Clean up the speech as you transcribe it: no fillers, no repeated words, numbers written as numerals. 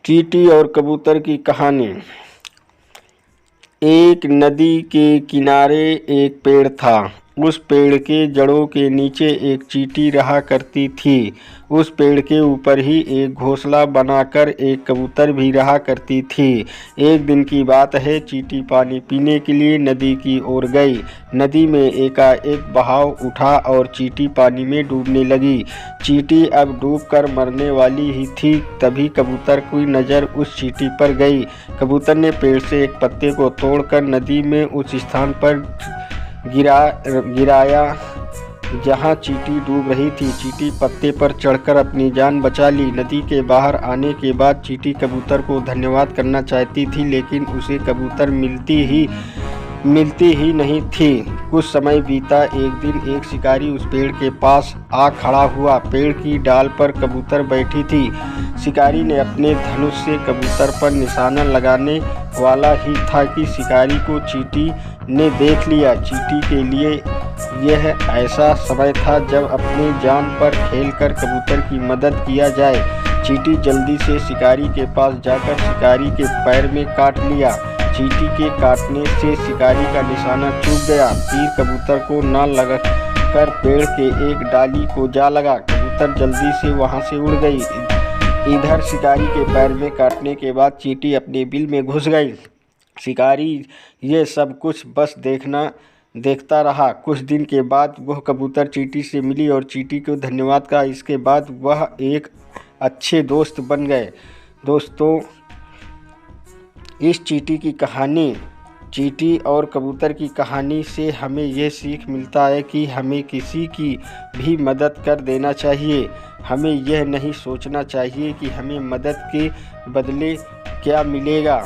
चींटी और कबूतर की कहानी। एक नदी के किनारे एक पेड़ था। उस पेड़ के जड़ों के नीचे एक चींटी रहा करती थी। उस पेड़ के ऊपर ही एक घोंसला बनाकर एक कबूतर भी रहा करती थी। एक दिन की बात है, चींटी पानी पीने के लिए नदी की ओर गई। नदी में एकाएक बहाव उठा और चींटी पानी में डूबने लगी। चींटी अब डूबकर मरने वाली ही थी, तभी कबूतर की नज़र उस चींटी पर गई। कबूतर ने पेड़ से एक पत्ते को तोड़कर नदी में उस स्थान पर गिराया जहां चींटी डूब रही थी। चींटी पत्ते पर चढ़कर अपनी जान बचा ली। नदी के बाहर आने के बाद चींटी कबूतर को धन्यवाद करना चाहती थी, लेकिन उसे कबूतर मिलती ही नहीं थी। कुछ समय बीता। एक दिन एक शिकारी उस पेड़ के पास आ खड़ा हुआ। पेड़ की डाल पर कबूतर बैठी थी। शिकारी ने अपने धनुष से कबूतर पर निशाना लगाने वाला ही था कि शिकारी को चींटी ने देख लिया। चींटी के लिए यह ऐसा समय था जब अपनी जान पर खेलकर कबूतर की मदद किया जाए। चींटी जल्दी से शिकारी के पास जाकर शिकारी के पैर में काट लिया। चींटी के काटने से शिकारी का निशाना चूक गया। तीर कबूतर को न लगकर पेड़ के एक डाली को जा लगा। कबूतर जल्दी से वहां से उड़ गई। इधर शिकारी के पैर में काटने के बाद चींटी अपने बिल में घुस गई। शिकारी ये सब कुछ बस देखता रहा। कुछ दिन के बाद वह कबूतर चींटी से मिली और चींटी को धन्यवाद कहा। इसके बाद वह एक अच्छे दोस्त बन गए। दोस्तों, इस चींटी की कहानी, चींटी और कबूतर की कहानी से हमें यह सीख मिलता है कि हमें किसी की भी मदद कर देना चाहिए। हमें यह नहीं सोचना चाहिए कि हमें मदद के बदले क्या मिलेगा।